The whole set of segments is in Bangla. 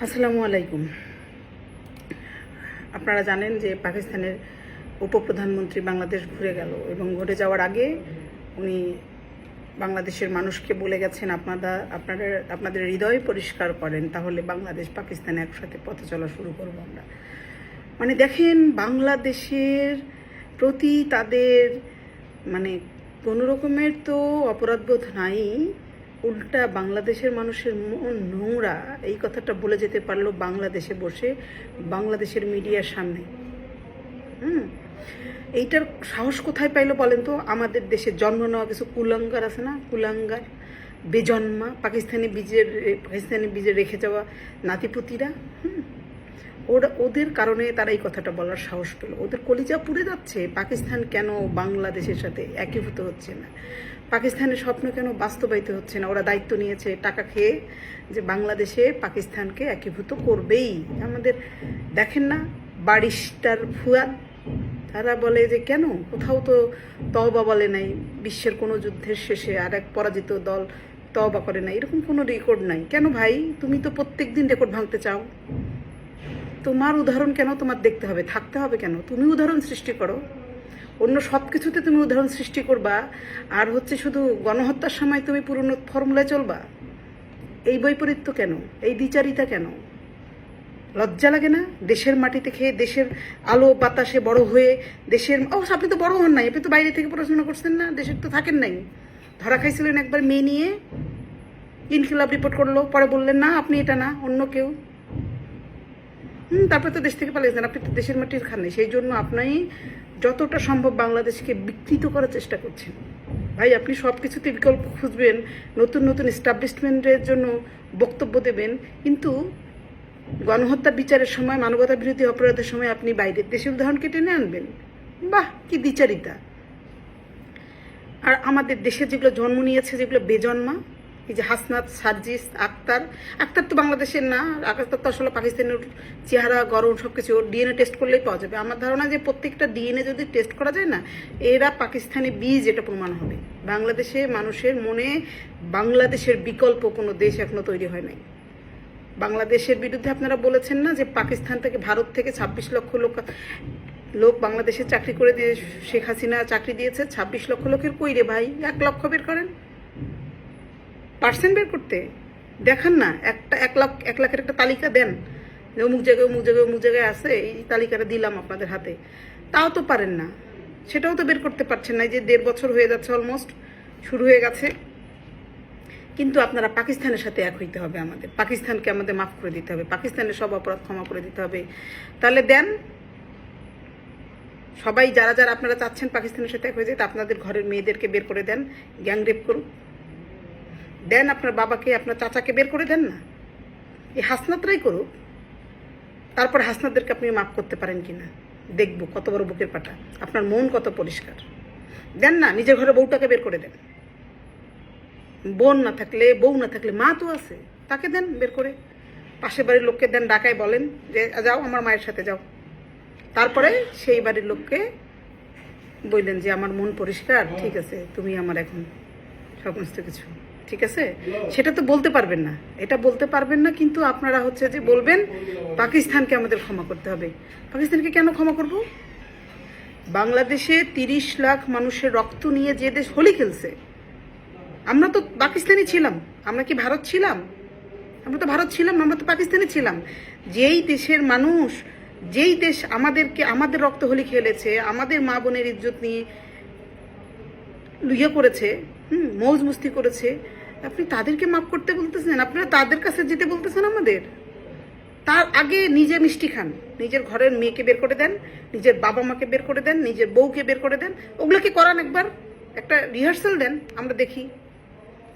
আসসালামু আলাইকুম। আপনারা জানেন যে পাকিস্তানের উপপ্রধানমন্ত্রী বাংলাদেশ ঘুরে গেল এবং ঘুরে যাওয়ার আগে উনি বাংলাদেশের মানুষকে বলে গেছেন, আপনাদের হৃদয় পরিষ্কার করেন, তাহলে বাংলাদেশ পাকিস্তান একসাথে পথে চলা শুরু করবো আমরা। মানে দেখেন, বাংলাদেশের প্রতি তাদের মানে কোনো রকমের তো অপরাধবোধ নাই, উল্টা বাংলাদেশের মানুষের মন নোংরা, এই কথাটা বলে যেতে পারলো বাংলাদেশে বসে বাংলাদেশের মিডিয়ার সামনে। এইটার সাহস কোথায় পাইলো বলেন তো? আমাদের দেশে জন্ম নেওয়া কিছু কুলাঙ্গার আছে না, কুলাঙ্গার বেজন্মা পাকিস্তানি বীজের রেখে যাওয়া নাতিপুতিরা। ওদের কারণে তারা এই কথাটা বলার সাহস পেল। ওদের কলিজা পুড়ে যাচ্ছে, পাকিস্তান কেন বাংলাদেশের সাথে একীভূত হচ্ছে না, পাকিস্তানের স্বপ্ন কেন বাস্তবায়িত হচ্ছে না। ওরা দায়িত্ব নিয়েছে টাকা খেয়ে যে বাংলাদেশে পাকিস্তানকে একীভূত করবেই। আমাদের দেখেন না, বারিস্টার ফুয়াদ, তারা বলে যে কেন কোথাও তো তওবা বলে নাই, বিশ্বের কোনো যুদ্ধের শেষে আর এক পরাজিত দল তওবা করে নাই, এরকম কোনো রেকর্ড নাই। কেন ভাই, তুমি তো প্রত্যেক দিন রেকর্ড ভাঙতে চাও, তোমার উদাহরণ কেন তোমার দেখতে হবে, থাকতে হবে কেন? তুমি উদাহরণ সৃষ্টি করো, অন্য সব কিছুতে তুমি উদাহরণ সৃষ্টি করবা, আর হচ্ছে শুধু গণহত্যার সময় তুমি পুরনো ফর্মুলায় চলবা। এই বৈপরীত্য কেন, এই দ্বিচারিতা কেন? লজ্জা লাগে না? দেশের মাটিতে খেয়ে, দেশের আলো বাতাসে বড় হয়ে, দেশের আপনি তো বড় হন নাই, আপনি তো বাইরে থেকে পড়াশোনা করছেন না, দেশের তো থাকেন নাই। ধরা খাইছিলেন একবার মেয়ে নিয়ে, ইনকিলাব রিপোর্ট করলো, পরে বললেন না আপনি এটা না, অন্য কেউ। তারপরে তো দেশ থেকে পালিয়েছেন, আপনি তো দেশের মাটির খান নাই। সেই জন্য আপনি যতটা সম্ভব বাংলাদেশকে বিকৃত করার চেষ্টা করছেন। ভাই, আপনি সব কিছুতে বিকল্প খুঁজবেন, নতুন নতুন এস্টাবলিশমেন্টের জন্য বক্তব্য দেবেন, কিন্তু গণহত্যা বিচারের সময়, মানবতা বিরোধী অপরাধের সময় আপনি বাইরের দেশের উদাহরণকে টেনে আনবেন। বাহ, কি দ্বিচারিতা! আর আমাদের দেশে যেগুলো জন্ম নিয়েছে, যেগুলো বেজন্মা, এই যে হাসনাত, সার্জিস, আক্তার তো বাংলাদেশের না, আক্তার তো আসলে পাকিস্তানের চেহারা, গরম সব কিছু ডিএনএ টেস্ট করলেই পাওয়া যাবে। আমার ধারণা যে প্রত্যেকটা ডিএনএ যদি টেস্ট করা যায় না, এরা পাকিস্তানি বীজ, এটা প্রমাণ হবে। বাংলাদেশে মানুষের মনে বাংলাদেশের বিকল্প কোনো দেশ এখনো তৈরি হয় নাই। বাংলাদেশের বিরুদ্ধে আপনারা বলেছেন না যে পাকিস্তান থেকে, ভারত থেকে 26 লক্ষ লোক বাংলাদেশে চাকরি করে দিয়ে শেখ হাসিনা চাকরি দিয়েছে। 26 লক্ষ লোকের কই রে ভাই? 1 লক্ষ বের করেন, পার্সেন্ট বের করতে দেখান না। 1 লাখের একটা তালিকা দেন, অমুক জায়গায় অমুক জায়গায় অমুক জায়গায় আছে, এই তালিকাটা দিলাম আপনাদের হাতে। তাও তো পারেন না, সেটাও তো বের করতে পারছেন না। যে 1.5 বছর হয়ে যাচ্ছে, অলমোস্ট শুরু হয়ে গেছে, কিন্তু আপনারা পাকিস্তানের সাথে এক হইতে হবে। আমাদের পাকিস্তানকে আমাদের মাফ করে দিতে হবে, পাকিস্তানের সব অপরাধ ক্ষমা করে দিতে হবে। তাহলে দেন, সবাই যারা যারা আপনারা চাচ্ছেন পাকিস্তানের সাথে এক হয়ে যেতে, আপনাদের ঘরের মেয়েদেরকে বের করে দেন, গ্যাং রেপ করুন, দেন আপনার বাবাকে, আপনার চাচাকে বের করে দেন না, এই হাসনাতরাই করুক। তারপর হাসনাতদেরকে আপনি মাফ করতে পারেন কিনা দেখবো, কত বড় বুকের পাটা, আপনার মন কত পরিষ্কার। দেন না, নিজের ঘরে বউটাকে বের করে দেন। বোন না থাকলে, বউ না থাকলে মা তো আছে, তাকে দেন বের করে। পাশের বাড়ির লোককে দেন, ডাকায় বলেন যে যাও আমার মায়ের সাথে যাও। তারপরে সেই বাড়ির লোককে বললেন যে আমার মন পরিষ্কার, ঠিক আছে, তুমি আমার এখন সমস্ত কিছু ঠিক আছে। সেটা তো বলতে পারবেন না, এটা বলতে পারবেন না, কিন্তু আপনারা হচ্ছে যে বলবেন পাকিস্তানকে আমাদের ক্ষমা করতে হবে। পাকিস্তানকে কেন ক্ষমা করব? বাংলাদেশে 30 লাখ মানুষের রক্ত নিয়ে যে দেশ হোলি খেলছে, আমরা তো পাকিস্তানি ছিলাম। আমরা কি ভারত ছিলাম? আমরা তো ভারত ছিলাম না, আমরা তো পাকিস্তানি ছিলাম। যেই দেশের মানুষ, যেই দেশ আমাদের রক্ত হোলি খেলেছে, আমাদের মা বোনের ইজ্জত নিয়ে লুইয়া করেছে, মৌজ মস্তি করেছে, আপনি তাদেরকে মাফ করতে বলতেছেন? আপনারা তাদের কাছে যেতে বলতেছেন আমাদের? তার আগে নিজে মিষ্টি খান, নিজের ঘরের মেয়েকে বের করে দেন, নিজের বাবা মাকে বের করে দেন, নিজের বউকে বের করে দেন। ওগুলোকে করান, একবার একটা রিহার্সাল দেন, আমরা দেখি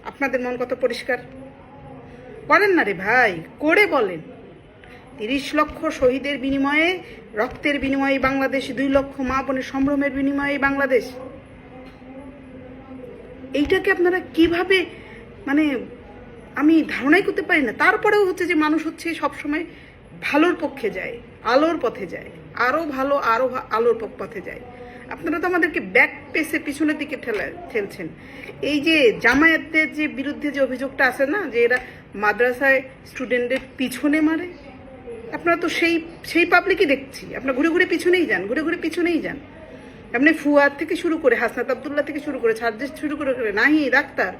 আপনাদের মন কত পরিষ্কার। করেন না রে ভাই, করে বলেন। 30 লক্ষ শহীদের বিনিময়ে, রক্তের বিনিময়ে বাংলাদেশ, 2 লক্ষ মা বোনের সম্ভ্রমের বিনিময়ে বাংলাদেশ। এইটাকে আপনারা কিভাবে, মানে আমি ধারণাই করতে পারি না। তারপরেও হচ্ছে যে মানুষ হচ্ছে সবসময় ভালোর পক্ষে যায়, আলোর পথে যায়, আরও ভালো, আরও আলোর পথে যায়। আপনারা তো আমাদেরকে ব্যাক পেসে পিছনের দিকে ঠেলছেন। এই যে জামায়াতের যে বিরুদ্ধে যে অভিযোগটা আছে না, যে এরা মাদ্রাসায় স্টুডেন্টদের পিছনে মারে, আপনারা তো সেই পাবলিকই দেখছি। আপনারা ঘুরে ঘুরে পিছনেই যান। আপনি ফুয়াদ থেকে শুরু করে, হাসনাত আব্দুল্লাহ থেকে শুরু করে, সার্জিস শুরু করে, নাহি ডাক্তার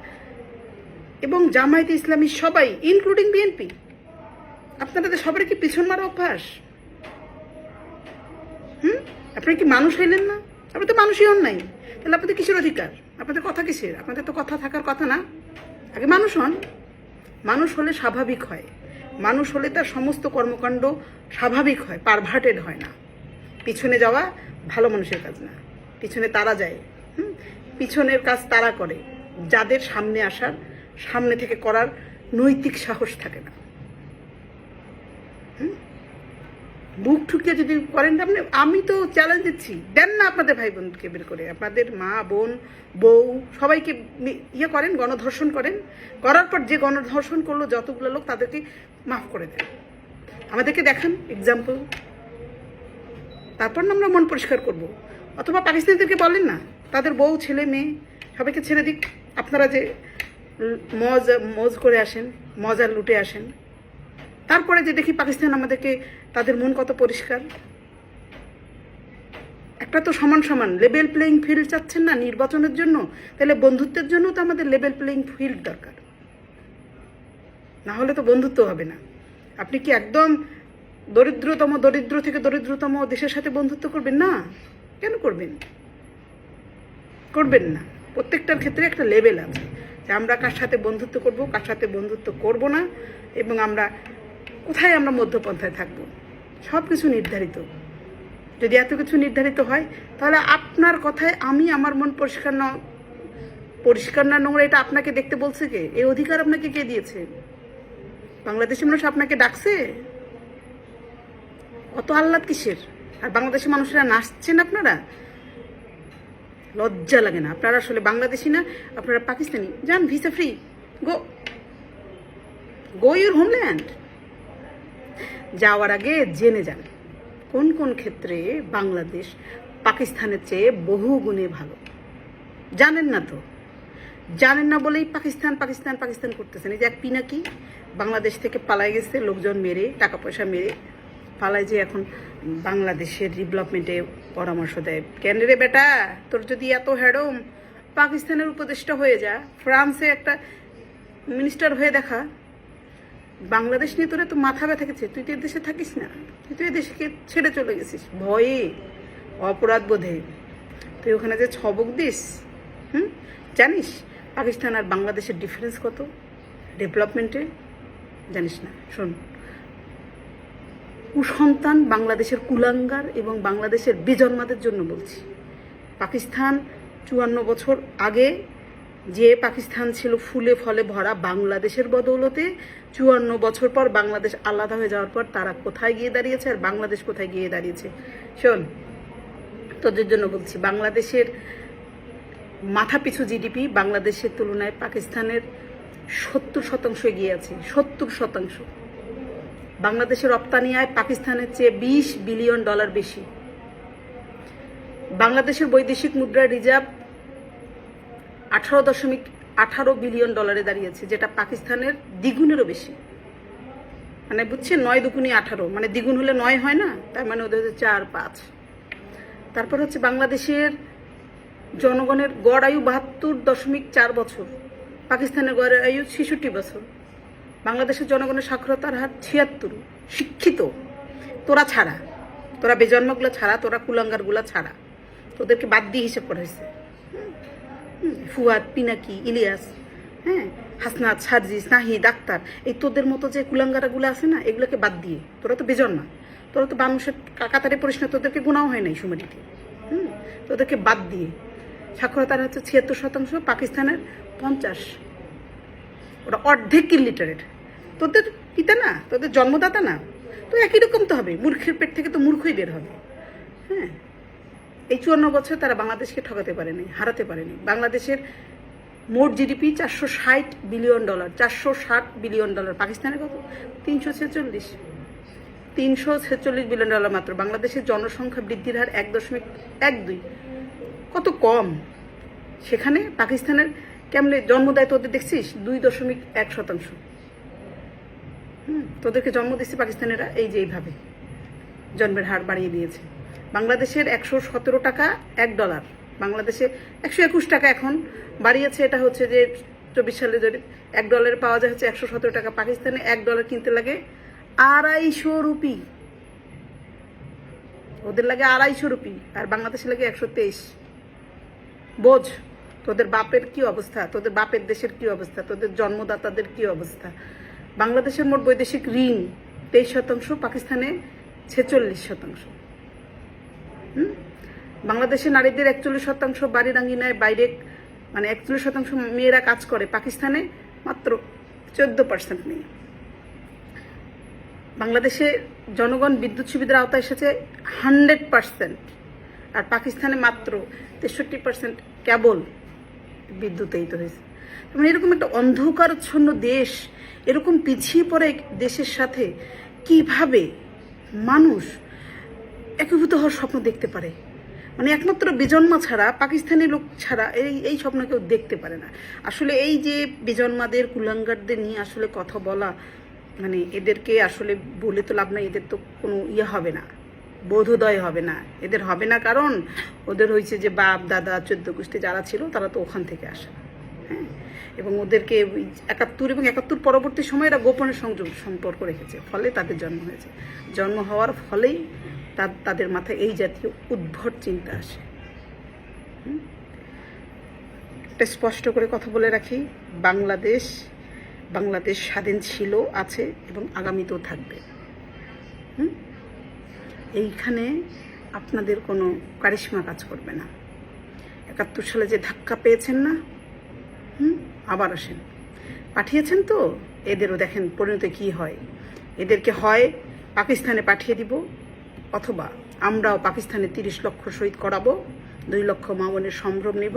এবং জামায়াতে ইসলামী সবাই, ইনক্লুডিং বিএনপি, আপনাদের সবার কি পিছন মারা অভ্যাস? আপনারা কি মানুষ হইলেন না? আপনি তো মানুষই হন নাই, তাহলে আপনাদের কিসের অধিকার? আপনাদের কথা কিসের? আপনাদের তো কথা থাকার কথা না। আগে মানুষ হন। মানুষ হলে স্বাভাবিক হয়, মানুষ হলে তার সমস্ত কর্মকাণ্ড স্বাভাবিক হয়, পারভার্টেড হয় না। পিছনে যাওয়া ভালো মানুষের কাজ না, পিছনে তারা যায়। পিছনের কাজ তারা করে যাদের সামনে আসার, সামনে থেকে করার নৈতিক সাহস থাকে না। বুক ঠুকিয়ে যদি করেন আপনি, আমি তো চ্যালেঞ্জ দিচ্ছি, দেন না আপনাদের ভাই বোনকে বের করে, আপনাদের মা বোন বউ সবাইকে ইয়ে করেন, গণধর্ষণ করেন। করার পর যে গণধর্ষণ করলো যতগুলো লোক, তাদেরকে মাফ করে দেন, আমাদেরকে দেখান এক্সাম্পল। তারপর না আমরা মন পরিষ্কার করব। অথবা পাকিস্তানিদেরকে বলেন না, তাদের বউ ছেলে মেয়ে সবাইকে ছেড়ে দিক, আপনারা যে মজ করে আসেন, মজা লুটে আসেন। তারপরে যে দেখি পাকিস্তান আমাদেরকে, তাদের মন কত পরিষ্কার। একটা তো সমান সমান লেভেল প্লেইং ফিল্ড চাচ্ছেন না নির্বাচনের জন্য, তাহলে বন্ধুত্বের জন্য তো আমাদের লেভেল প্লেইং ফিল্ড দরকার, না হলে তো বন্ধুত্ব হবে না। আপনি কি একদম দরিদ্র থেকে দরিদ্রতম দেশের সাথে বন্ধুত্ব করবেন না? কেন করবেন না? প্রত্যেকটার ক্ষেত্রে একটা লেভেল আছে যে আমরা কার সাথে বন্ধুত্ব করব, কার সাথে বন্ধুত্ব করব না, এবং আমরা কোথায় আমরা মধ্যপন্থায় থাকবো, সব কিছু নির্ধারিত। যদি এত কিছু নির্ধারিত হয়, তাহলে আপনার কথায় আমি আমার মন পরিষ্কার না নোংরা এটা আপনাকে দেখতে বলছে কে? এই অধিকার আপনাকে কে দিয়েছে? বাংলাদেশের মানুষ আপনাকে ডাকছে? অত আহ্লাদ কিসের? আর বাংলাদেশের মানুষেরা নাচছেন, আপনারা লজ্জা লাগে না? আপনারা আসলে বাংলাদেশি না, আপনারা পাকিস্তানি। যান, visa free, go your homeland. যাওয়ার আগে জেনে যান কোন কোন ক্ষেত্রে বাংলাদেশ পাকিস্তানের চেয়ে বহু গুণে ভালো। জানেন না বলেই পাকিস্তান করতেছেন। এই যে এক পিনাকি বাংলাদেশ থেকে পালাই গেছে, লোকজন মেরে, টাকা পয়সা মেরে পালায়, যে এখন বাংলাদেশের ডেভেলপমেন্টে পরামর্শ দেয়। কেন রে বেটা, তোর যদি এত হেডম, পাকিস্তানের উপদেষ্টা হয়ে যা, ফ্রান্সে একটা মিনিস্টার হয়ে দেখা। বাংলাদেশ নিয়ে তোরা তো মাথা ব্যথা গেছে, তুই তো এদেশে থাকিস না, তুই তো এদেশকে ছেড়ে চলে গেছিস ভয়ে, অপরাধ বোধে। তুই ওখানে যে ছবক দিস, জানিস পাকিস্তান আর বাংলাদেশের ডিফারেন্স কত ডেভেলপমেন্টে? জানিস না? শোন, কুসন্তান বাংলাদেশের কুলাঙ্গার এবং বাংলাদেশের বেজন্মাদের জন্য বলছি। পাকিস্তান 54 বছর আগে যে পাকিস্তান ছিল ফুলে ফলে ভরা, বাংলাদেশের বদৌলতে 54 বছর পর বাংলাদেশ আলাদা হয়ে যাওয়ার পর তারা কোথায় গিয়ে দাঁড়িয়েছে আর বাংলাদেশ কোথায় গিয়ে দাঁড়িয়েছে। শোন, তোদের জন্য বলছি, বাংলাদেশের মাথাপিছু জিডিপি বাংলাদেশের তুলনায় পাকিস্তানের 70% এগিয়ে আছে। 70%। বাংলাদেশের রপ্তানি আয় পাকিস্তানের চেয়ে $20 বিলিয়ন বেশি। বাংলাদেশের বৈদেশিক মুদ্রার রিজার্ভ 18.18 বিলিয়ন ডলারে দাঁড়িয়েছে, যেটা পাকিস্তানের দ্বিগুণেরও বেশি। মানে বুঝছেন, 9 দুগুণে 18, মানে দ্বিগুণ হলে 9 হয় না, তার মানে ওদের 4-5। তারপর হচ্ছে বাংলাদেশের জনগণের গড় আয়ু 72.4 বছর, পাকিস্তানের গড় আয়ু 66 বছর। বাংলাদেশের জনগণের সাক্ষরতার হার 76। শিক্ষিত তোরা বেজন্মগুলো ছাড়া, তোরা কুলাঙ্গারগুলো ছাড়া, তোদেরকে বাদ দিয়ে হিসেব করা হয়েছে। ফুয়াদ, পিনাকি, ইলিয়াস, হাসনাত, সার্জিস, নাহি, ডাক্তার, এই তোদের মতো যে কুলাঙ্গারাগুলো আছে না, এগুলোকে বাদ দিয়ে, তোরা তো বেজন্মা, তোরা তো মানুষের কাতারে পড়িস না, তোদেরকে গুণাও হয় নাই সুমারিতে। তোদেরকে বাদ দিয়ে সাক্ষরতার হচ্ছে 76%, পাকিস্তানের 50। ওরা অর্ধেক ইলিটারেট। তোদের পিতা না, তোদের জন্মদাতা না, তো একই রকম তো হবে। মূর্খের পেট থেকে তো মূর্খই বের হবে। এই 54 বছর তারা বাংলাদেশকে ঠকাতে পারেনি, হারাতে পারেনি। বাংলাদেশের মোট জিডিপি $460 বিলিয়ন, $460 বিলিয়ন। পাকিস্তানের কত? 346 বিলিয়ন মাত্র। বাংলাদেশের জনসংখ্যা বৃদ্ধির হার 1.12। কত কম। সেখানে পাকিস্তানের কেমনে জন্ম দেয় তোদের দেখছিস? 2.1%। তোদেরকে জন্ম দিচ্ছে পাকিস্তানিরা এই যে এইভাবে জন্মের হার বাড়িয়ে দিয়েছে। বাংলাদেশের 117 টাকা $1, বাংলাদেশে 121 টাকা এখন বাড়িয়েছে। এটা হচ্ছে যে 24 সালে যদি $1 পাওয়া যায় হচ্ছে 117 টাকা। পাকিস্তানে $1 কিনতে লাগে 250 রুপি, ওদের লাগে 250 রুপি, আর বাংলাদেশে লাগে 123। বোঝ তোদের বাপের কি অবস্থা, তোদের বাপের দেশের কি অবস্থা, তোদের জন্মদাতাদের কি অবস্থা। বাংলাদেশের মোট বৈদেশিক ঋণ 23%, পাকিস্তানে 46%। বাংলাদেশে নারীদের 41% বাড়ির আঙ্গিনায় বাইরে, মানে 41% মেয়েরা কাজ করে, পাকিস্তানে মাত্র 14% মেয়ে। বাংলাদেশে জনগণ বিদ্যুৎ সুবিধার আওতায় এসেছে 100%, আর পাকিস্তানে মাত্র 63% কেবল বিদ্যুতেই তো হয়েছে। মানে এরকম একটা অন্ধকারচ্ছন্ন দেশ, এরকম পিছিয়ে পড়ে দেশের সাথে কিভাবে মানুষ একীভূত হওয়ার স্বপ্ন দেখতে পারে? মানে একমাত্র বিজন্মা ছাড়া, পাকিস্তানি লোক ছাড়া এই স্বপ্ন কেউ দেখতে পারে না। আসলে এই যে বিজন্মাদের, কুলাঙ্গারদের নিয়ে আসলে কথা বলা, মানে এদেরকে আসলে বলে তো লাভ নাই, এদের তো কোনো হবে না, বোধোদয় হবে না, এদের হবে না। কারণ ওদের হয়েছে যে বাপ দাদা 14 গোষ্ঠী যারা ছিল তারা তো ওখান থেকে আসে। হ্যাঁ, এবং ওদেরকে 71 এবং 71 পরবর্তী সময় এরা গোপনে সম্পর্ক রেখেছে, ফলে তাদের জন্ম হয়েছে। জন্ম হওয়ার ফলেই তাদের মাথায় এই জাতীয় উদ্ভট চিন্তা আসে। এটা স্পষ্ট করে কথা বলে রাখি, বাংলাদেশ স্বাধীন ছিল, আছে এবং আগামীতেও থাকবে। এইখানে আপনাদের কোনো কারিশমা কাজ করবে না। 71 সালে যে ধাক্কা পেয়েছেন না, আবার আসেন, পাঠিয়েছেন তো, এদেরও দেখেন পরিণতি কি হয়। এদেরকে হয় পাকিস্তানে পাঠিয়ে দিব, অথবা আমরাও পাকিস্তানে 30 লক্ষ শহীদ করাবো, 2 লক্ষ মা বোনের সম্ভ্রম নিব,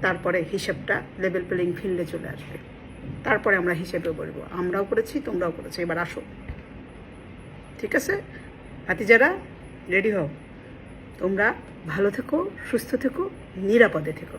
তারপরে হিসাবটা লেভেল প্লেইং ফিল্ডে চলে আসবে। তারপরে আমরা হিসেবে বলবো আমরাও করেছি, তোমরাও করেছো, এবার আসো। ঠিক আছে ভাতিজারা, রেডি হও। তোমরা ভালো থেকো, সুস্থ থেকো, নিরাপদে থেকো।